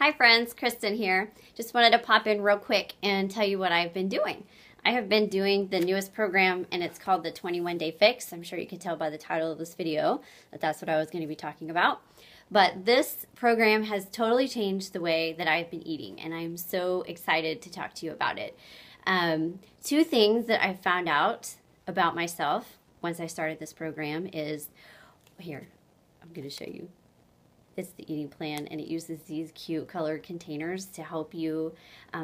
Hi friends, Kristen here. Just wanted to pop in real quick and tell you what I've been doing. I have been doing the newest program and it's called the 21 Day Fix. I'm sure you can tell by the title of this video that that's what I was going to be talking about. But this program has totally changed the way that I've been eating and I'm so excited to talk to you about it. Two things that I found out about myself once I started this program is, here, I'm going to show you. It's the eating plan, and it uses these cute colored containers to help you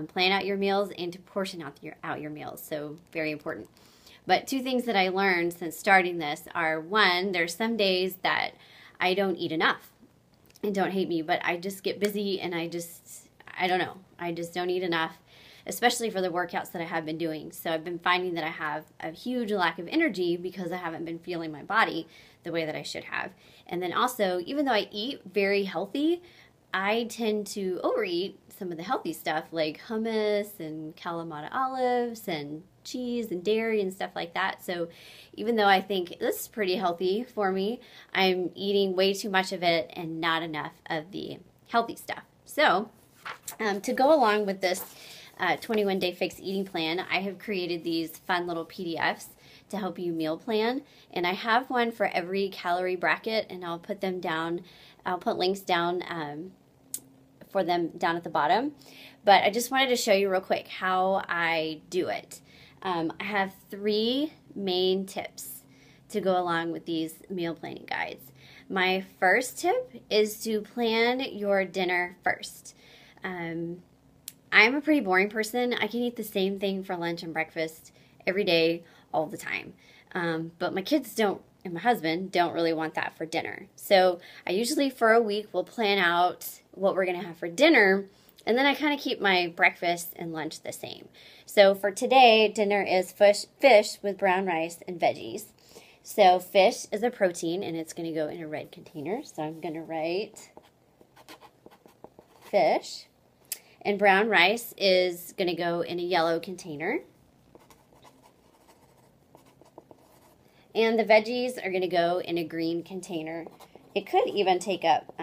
plan out your meals and to portion out your meals. So very important. But two things that I learned since starting this are, one, there's some days that I don't eat enough. And don't hate me, but I just get busy and I don't know. I just don't eat enough, especially for the workouts that I have been doing. So I've been finding that I have a huge lack of energy because I haven't been feeling my body the way that I should have. And then also, even though I eat very healthy, I tend to overeat some of the healthy stuff like hummus and Kalamata olives and cheese and dairy and stuff like that. So even though I think this is pretty healthy for me, I'm eating way too much of it and not enough of the healthy stuff. So to go along with this 21 Day Fix eating plan, I have created these fun little PDFs to help you meal plan, and I have one for every calorie bracket, and I'll put them down. I'll put links down for them down at the bottom, but I just wanted to show you real quick how I do it. I have three main tips to go along with these meal planning guides. My first tip is to plan your dinner first. I'm a pretty boring person. I can eat the same thing for lunch and breakfast every day, all the time. But my kids don't, and my husband don't really want that for dinner. So I usually for a week will plan out what we're going to have for dinner, and then I kind of keep my breakfast and lunch the same. So for today, dinner is fish with brown rice and veggies. So fish is a protein, and it's going to go in a red container. So I'm going to write fish. And brown rice is going to go in a yellow container. And the veggies are going to go in a green container. It could even take up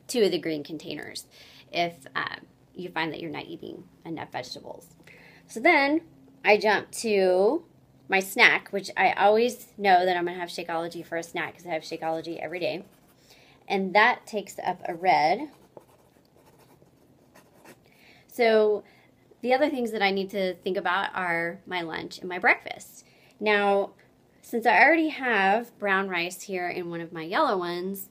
two of the green containers if you find that you're not eating enough vegetables. So then I jump to my snack, which I always know that I'm going to have Shakeology for a snack because I have Shakeology every day. And that takes up a red. So the other things that I need to think about are my lunch and my breakfast. Now, since I already have brown rice here in one of my yellow ones,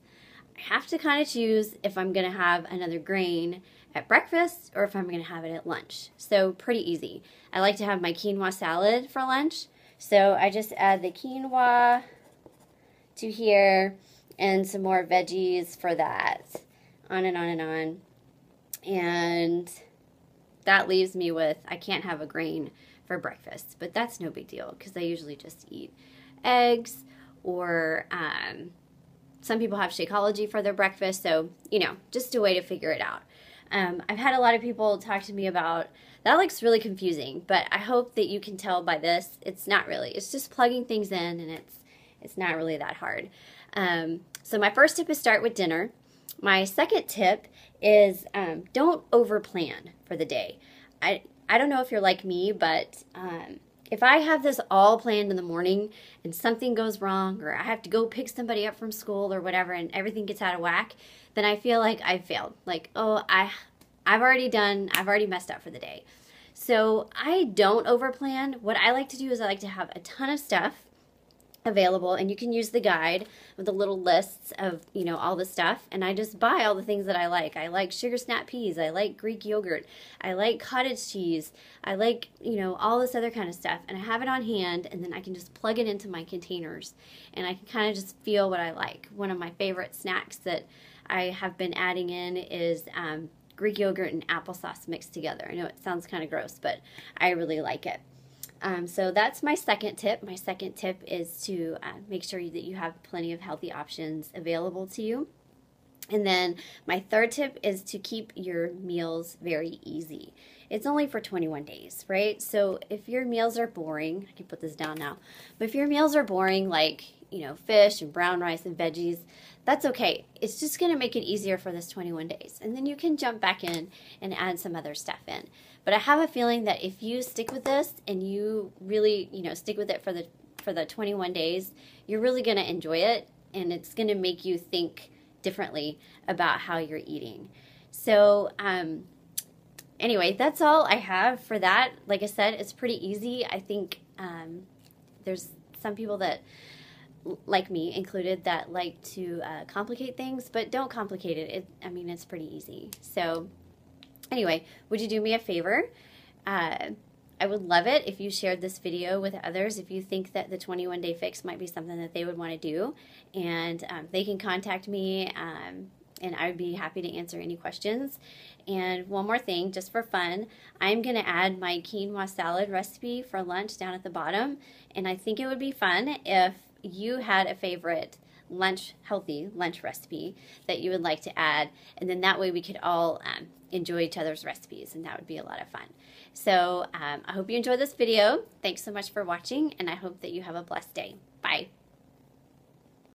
I have to kind of choose if I'm going to have another grain at breakfast or if I'm going to have it at lunch. So pretty easy. I like to have my quinoa salad for lunch. So I just add the quinoa to here and some more veggies for that. On and on and on. And that leaves me with, I can't have a grain for breakfast, but that's no big deal because I usually just eat eggs, or some people have Shakeology for their breakfast, so, you know, just a way to figure it out. I've had a lot of people talk to me about, that looks really confusing, but I hope that you can tell by this, it's not really. It's just plugging things in, and it's not really that hard. So my first tip is start with dinner. My second tip is don't over-plan for the day. I don't know if you're like me, but if I have this all planned in the morning and something goes wrong, or I have to go pick somebody up from school or whatever and everything gets out of whack, then I feel like I've failed. Like, oh, I've already messed up for the day. So I don't overplan. What I like to do is I like to have a ton of stuff available, and you can use the guide with the little lists of, you know, all the stuff, and I just buy all the things that I like. I like sugar snap peas, I like Greek yogurt, I like cottage cheese, I like, you know, all this other kind of stuff, and I have it on hand, and then I can just plug it into my containers, and I can kind of just feel what I like. One of my favorite snacks that I have been adding in is Greek yogurt and applesauce mixed together. I know it sounds kind of gross, but I really like it. So that's my second tip. My second tip is to make sure that you have plenty of healthy options available to you. And then my third tip is to keep your meals very easy. It's only for 21 days, right? So if your meals are boring, I can put this down now, but if your meals are boring, like, you know, fish and brown rice and veggies, that's okay. It's just going to make it easier for this 21 days. And then you can jump back in and add some other stuff in. But I have a feeling that if you stick with this and you really, you know, stick with it for the 21 days, you're really going to enjoy it, and it's going to make you think differently about how you're eating. So, anyway, that's all I have for that. Like I said, it's pretty easy. I think there's some people that, like me included, that like to complicate things, but don't complicate it. I mean, it's pretty easy. So anyway, would you do me a favor? I would love it if you shared this video with others, if you think that the 21-day fix might be something that they would want to do. And they can contact me, and I would be happy to answer any questions. And one more thing, just for fun, I'm going to add my quinoa salad recipe for lunch down at the bottom. And I think it would be fun if you had a favorite healthy lunch recipe that you would like to add. And then that way we could all enjoy each other's recipes, and that would be a lot of fun. So I hope you enjoyed this video. Thanks so much for watching, and I hope that you have a blessed day. Bye.